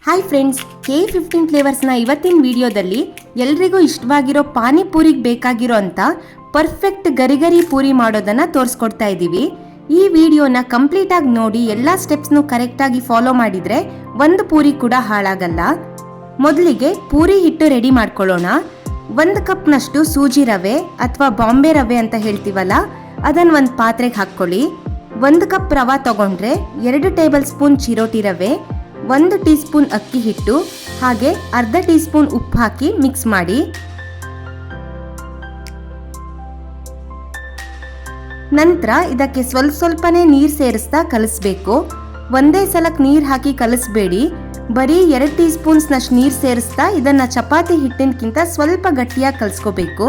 Hi friends, K15 ಫ್ಲೇವರ್ಸ್ನ ಇವತ್ತಿನ ವಿಡಿಯೋದಲ್ಲಿ ಎಲ್ರಿಗೂ ಇಷ್ಟವಾಗಿರೋ ಪಾನಿಪೂರಿಗೆ ಬೇಕಾಗಿರೋ ಅಂತ ಪರ್ಫೆಕ್ಟ್ ಗರಿ ಪೂರಿ ಮಾಡೋದನ್ನ ತೋರಿಸ್ಕೊಡ್ತಾ ಇದ್ದೀವಿ. ಈ ವಿಡಿಯೋನ ಕಂಪ್ಲೀಟ್ ಆಗಿ ನೋಡಿ ಎಲ್ಲ ಸ್ಟೆಪ್ಸ್ನು ಕರೆಕ್ಟಾಗಿ ಫಾಲೋ ಮಾಡಿದ್ರೆ ಒಂದು ಪೂರಿ ಕೂಡ ಹಾಳಾಗಲ್ಲ. ಮೊದಲಿಗೆ ಪೂರಿ ಹಿಟ್ಟು ರೆಡಿ ಮಾಡ್ಕೊಳ್ಳೋಣ. 1 ಕಪ್ನಷ್ಟು ಸೂಜಿ ರವೆ ಅಥವಾ ಬಾಂಬೆ ರವೆ ಅಂತ ಹೇಳ್ತೀವಲ್ಲ, ಅದನ್ನು ಒಂದು ಪಾತ್ರೆಗೆ ಹಾಕ್ಕೊಳ್ಳಿ. 1 ಕಪ್ ರವೆ ತಗೊಂಡ್ರೆ 2 ಟೇಬಲ್ ಸ್ಪೂನ್ ಚಿರೋಟಿ ರವೆ, 1 ಟೀ ಸ್ಪೂನ್ ಅಕ್ಕಿ ಹಿಟ್ಟು ಹಾಗೆ ಅರ್ಧ ಟೀ ಸ್ಪೂನ್ ಉಪ್ಪು ಹಾಕಿ ಮಿಕ್ಸ್ ಮಾಡಿ. ನಂತರ ಇದಕ್ಕೆ ಸ್ವಲ್ಪನೇ ನೀರು ಸೇರಿಸ್ತಾ ಕಲಿಸ್ಬೇಕು. ಒಂದೇ ಸಲಕ್ಕೆ ನೀರು ಹಾಕಿ ಕಲಿಸ್ಬೇಡಿ. ಬರೀ 2 ಟೀ ಸ್ಪೂನ್ಸ್ನಷ್ಟು ನೀರು ಸೇರಿಸ್ತಾ ಇದನ್ನ ಚಪಾತಿ ಹಿಟ್ಟಿನಕ್ಕಿಂತ ಸ್ವಲ್ಪ ಗಟ್ಟಿಯಾಗಿ ಕಲಿಸ್ಕೋಬೇಕು.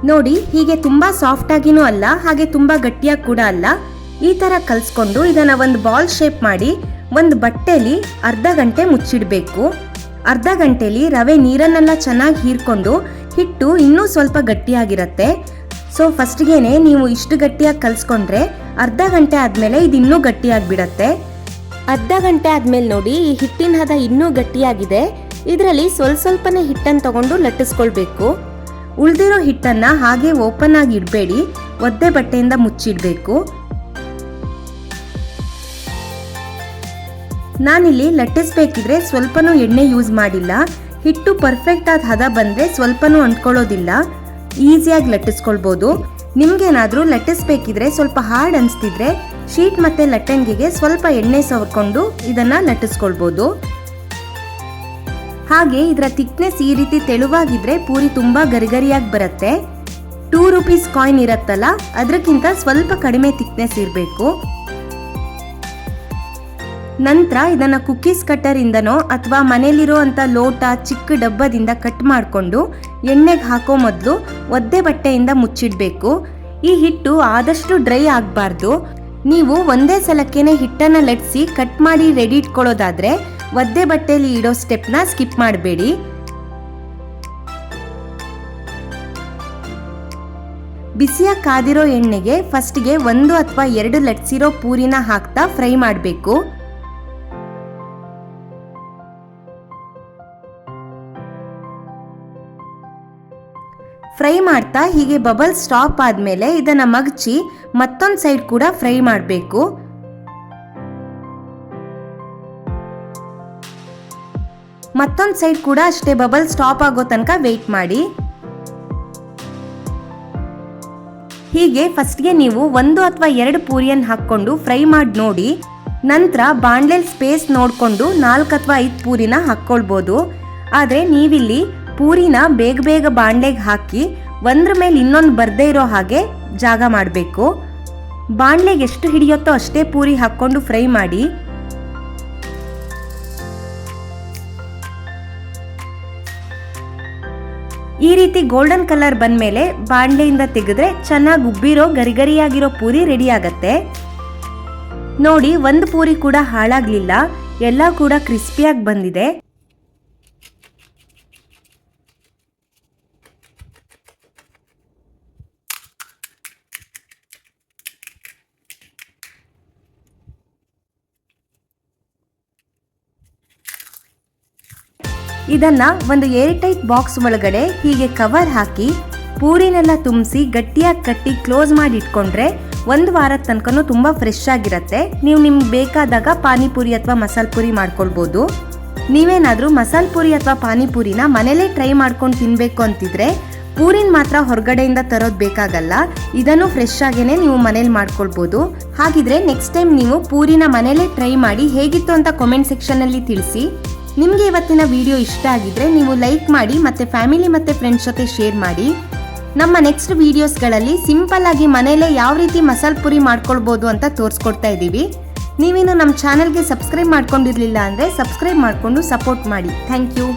ನೋಡಿ, ಹೀಗೆ ತುಂಬಾ ಸಾಫ್ಟ್ ಆಗಿನೂ ಅಲ್ಲ ಹಾಗೆ ತುಂಬಾ ಗಟ್ಟಿಯಾಗಿ ಕೂಡ ಅಲ್ಲ. ಈ ತರ ಕಲಿಸ್ಕೊಂಡು ಇದನ್ನ ಒಂದು ಬಾಲ್ ಶೇಪ್ ಮಾಡಿ ಒಂದು ಬಟ್ಟೆಲಿ ಅರ್ಧ ಗಂಟೆ ಮುಚ್ಚಿಡಬೇಕು. ಅರ್ಧ ಗಂಟೆಲಿ ರವೆ ನೀರನ್ನೆಲ್ಲ ಚೆನ್ನಾಗಿ ಹೀರ್ಕೊಂಡು ಹಿಟ್ಟು ಇನ್ನೂ ಸ್ವಲ್ಪ ಗಟ್ಟಿಯಾಗಿರುತ್ತೆ. ಸೊ ಫಸ್ಟ್ಗೆನೆ ನೀವು ಇಷ್ಟು ಗಟ್ಟಿಯಾಗಿ ಕಲಿಸ್ಕೊಂಡ್ರೆ ಅರ್ಧ ಗಂಟೆ ಆದ್ಮೇಲೆ ಇದು ಇನ್ನೂ ಗಟ್ಟಿಯಾಗಿಬಿಡತ್ತೆ. ಅರ್ಧ ಗಂಟೆ ಆದ್ಮೇಲೆ ನೋಡಿ, ಈ ಹಿಟ್ಟಿನ ಹದ ಇನ್ನೂ ಗಟ್ಟಿಯಾಗಿದೆ. ಇದರಲ್ಲಿ ಸ್ವಲ್ಪನೇ ಹಿಟ್ಟನ್ನು ತಗೊಂಡು ಲಟ್ಟಿಸ್ಕೊಳ್ಬೇಕು. ಉಳಿದಿರೋ ಹಿಟ್ಟನ್ನ ಹಾಗೆ ಓಪನ್ ಆಗಿ ಇಡಬೇಡಿ, ಒದ್ದೆ ಬಟ್ಟೆಯಿಂದ ಮುಚ್ಚಿಡಬೇಕು. ನಾನಿಲ್ಲಿ ಲಟ್ಟಿಸ್ಬೇಕಿದ್ರೆ ಸ್ವಲ್ಪನೂ ಎಣ್ಣೆ ಯೂಸ್ ಮಾಡಿಲ್ಲ. ಹಿಟ್ಟು ಪರ್ಫೆಕ್ಟ್ ಆದ ಹದ ಬಂದ್ರೆ ಸ್ವಲ್ಪನೂ ಅಂಟ್ಕೊಳ್ಳೋದಿಲ್ಲ, ಈಸಿಯಾಗಿ ಲಟ್ಟಿಸ್ಕೊಳ್ಬೋದು. ನಿಮ್ಗೇನಾದ್ರೂ ಲಟ್ಟಿಸ್ಬೇಕಿದ್ರೆ ಸ್ವಲ್ಪ ಹಾರ್ಡ್ ಅನಿಸ್ತಿದ್ರೆ ಶೀಟ್ ಮತ್ತೆ ಲಟ್ಟಣಿಗೆಗೆ ಸ್ವಲ್ಪ ಎಣ್ಣೆ ಸವರ್ಕೊಂಡು ಇದನ್ನ ಲಟ್ಟಿಸ್ಕೊಳ್ಬೋದು. ಹಾಗೆ ಇದರ ಥಿಕ್ನೆಸ್ ಈ ರೀತಿ ತೆಳುವಾಗಿದ್ರೆ ಪೂರಿ ತುಂಬಾ ಗರಿಗರಿಯಾಗಿ ಬರುತ್ತೆ. 2 ರೂಪೀಸ್ ಕಾಯಿನ್ ಇರತ್ತಲ್ಲ, ಅದಕ್ಕಿಂತ ಸ್ವಲ್ಪ ಕಡಿಮೆ ಥಿಕ್ನೆಸ್ ಇರಬೇಕು. ನಂತರ ಇದನ್ನ ಕುಕ್ಕೀಸ್ ಕಟ್ಟರ್ ಇಂದನೋ ಅಥವಾ ಮನೇಲಿರೋ ಅಂತ ಲೋಟ ಚಿಕ್ಕ ಡಬ್ಬದಿಂದ ಕಟ್ ಮಾಡಿಕೊಂಡು ಎಣ್ಣೆಗೆ ಹಾಕೋ ಮೊದಲು ಒದ್ದೆ ಬಟ್ಟೆಯಿಂದ ಮುಚ್ಚಿಡಬೇಕು. ಈ ಹಿಟ್ಟು ಆದಷ್ಟು ಡ್ರೈ ಆಗಬಾರ್ದು. ನೀವು ಒಂದೇ ಸಲಕ್ಕೇನೆ ಹಿಟ್ಟನ್ನ ಲಟ್ಸಿ ಕಟ್ ಮಾಡಿ ರೆಡಿ ಇಟ್ಕೊಳ್ಳೋದಾದ್ರೆ ಒದ್ದೆ ಬಟ್ಟೆಯಲ್ಲಿ ಇಡೋ ಸ್ಟೆಪ್ನ ಸ್ಕಿಪ್ ಮಾಡಬೇಡಿ. ಬಿಸಿಯಾಗಿ ಕಾದಿರೋ ಎಣ್ಣೆಗೆ ಫಸ್ಟ್ಗೆ 1 ಅಥವಾ 2 ಲಟ್ಸಿರೋ ಪೂರಿನ ಹಾಕ್ತಾ ಫ್ರೈ ಮಾಡಬೇಕು. ಫ್ರೈ ಮಾಡ್ತಾ ಹೀಗೆ ಬಬಲ್ ಸ್ಟಾಪ್ ಆದ್ಮೇಲೆ ಇದನ್ನ ಮಗ್ಚಿ ಮತ್ತೊಂದು ಸೈಡ್ ಕೂಡ ಫ್ರೈ ಮಾಡಬೇಕು. ಮತ್ತೊಂದು ಸೈಡ್ ಕೂಡ ಅಷ್ಟೇ ಬಬಲ್ ಸ್ಟಾಪ್ ಆಗೋ ತನಕ ವೇಟ್ ಮಾಡಿ. ಹೀಗೆ ಫಸ್ಟ್ಗೆ ನೀವು 1 ಅಥವಾ 2 ಪೂರಿಯನ್ನು ಹಾಕ್ಕೊಂಡು ಫ್ರೈ ಮಾಡಿ ನೋಡಿ. ನಂತರ ಬಾಂಡ್ಲೆಲ್ ಸ್ಪೇಸ್ ನೋಡಿಕೊಂಡು 4 ಅಥವಾ 5 ಪೂರಿನ ಹಾಕ್ಕೊಳ್ಬೋದು. ಆದರೆ ನೀವಿಲ್ಲಿ ಪೂರಿನ ಬೇಗ ಬಾಂಡ್ಲೆಗೆ ಹಾಕಿ ಒಂದ್ರ ಮೇಲೆ ಇನ್ನೊಂದು ಬರ್ದೇ ಇರೋ ಹಾಗೆ ಜಾಗ ಮಾಡಬೇಕು. ಬಾಂಡ್ಲೆಗೆ ಎಷ್ಟು ಹಿಡಿಯುತ್ತೋ ಅಷ್ಟೇ ಪೂರಿ ಹಾಕ್ಕೊಂಡು ಫ್ರೈ ಮಾಡಿ. ಈ ರೀತಿ ಗೋಲ್ಡನ್ ಕಲರ್ ಬಂದ್ಮೇಲೆ ಬಾಂಡ್ಲೆಯಿಂದ ತೆಗೆದ್ರೆ ಚೆನ್ನಾಗಿ ಉಬ್ಬಿರೋ ಗರಿಗರಿಯಾಗಿರೋ ಪೂರಿ ರೆಡಿ ಆಗತ್ತೆ. ನೋಡಿ, ಒಂದು ಪೂರಿ ಕೂಡ ಹಾಳಾಗ್ಲಿಲ್ಲ, ಎಲ್ಲ ಕೂಡ ಕ್ರಿಸ್ಪಿಯಾಗಿ ಬಂದಿದೆ. ಇದನ್ನ ಒಂದು ಏರ್ ಟೈಟ್ ಬಾಕ್ಸ್ ಒಳಗಡೆ ಹೀಗೆ ಕವರ್ ಹಾಕಿ ಪೂರಿನೆಲ್ಲ ತುಂಬಿಸಿ ಗಟ್ಟಿಯಾಗಿ ಕಟ್ಟಿ ಕ್ಲೋಸ್ ಮಾಡಿ ಇಟ್ಕೊಂಡ್ರೆ 1 ವಾರದ ತನಕನೂ ತುಂಬಾ ಫ್ರೆಶ್ ಆಗಿರತ್ತೆ. ನೀವು ನಿಮ್ಗೆ ಬೇಕಾದಾಗ ಪಾನಿಪುರಿ ಅಥವಾ ಮಸಾಲ ಪುರಿ ಮಾಡ್ಕೊಳ್ಬೋದು. ನೀವೇನಾದ್ರೂ ಮಸಾಲ ಪುರಿ ಅಥವಾ ಪಾನಿಪುರಿನ ಮನೇಲೇ ಟ್ರೈ ಮಾಡ್ಕೊಂಡು ತಿನ್ಬೇಕು ಅಂತಿದ್ರೆ ಪೂರಿನ ಮಾತ್ರ ಹೊರಗಡೆಯಿಂದ ತರೋದು ಬೇಕಾಗಲ್ಲ, ಇದನ್ನು ಫ್ರೆಶ್ ಆಗೇನೆ ನೀವು ಮನೇಲಿ ಮಾಡ್ಕೊಳ್ಬೋದು. ಹಾಗಿದ್ರೆ ನೆಕ್ಸ್ಟ್ ಟೈಮ್ ನೀವು ಪೂರಿನ ಮನೇಲೇ ಟ್ರೈ ಮಾಡಿ ಹೇಗಿತ್ತು ಅಂತ ಕಾಮೆಂಟ್ ಸೆಕ್ಷನ್ ಅಲ್ಲಿ ತಿಳಿಸಿ. ನಿಮಗೆ ಇವತ್ತಿನ ವಿಡಿಯೋ ಇಷ್ಟ ಆಗಿದ್ರೆ ನೀವು ಲೈಕ್ ಮಾಡಿ ಮತ್ತೆ ಫ್ಯಾಮಿಲಿ ಮತ್ತೆ ಫ್ರೆಂಡ್ಸ್ ಜೊತೆ ಶೇರ್ ಮಾಡಿ. ನಮ್ಮ ನೆಕ್ಸ್ಟ್ ವಿಡಿಯೋಸ್ಗಳಲ್ಲಿ ಸಿಂಪಲ್ ಆಗಿ ಮನೇಲೆ ಯಾವ ರೀತಿ ಮಸಾಲ ಪುರಿ ಮಾಡ್ಕೊಳ್ಬೋದು ಅಂತ ತೋರಿಸ್ಕೊಡ್ತಾ ಇದ್ದೀವಿ. ನೀವೇನು ನಮ್ಮ ಚಾನೆಲ್ಗೆ ಸಬ್ಸ್ಕ್ರೈಬ್ ಮಾಡ್ಕೊಂಡಿರಲಿಲ್ಲ ಅಂದರೆ ಸಬ್ಸ್ಕ್ರೈಬ್ ಮಾಡಿಕೊಂಡು ಸಪೋರ್ಟ್ ಮಾಡಿ. Thank you.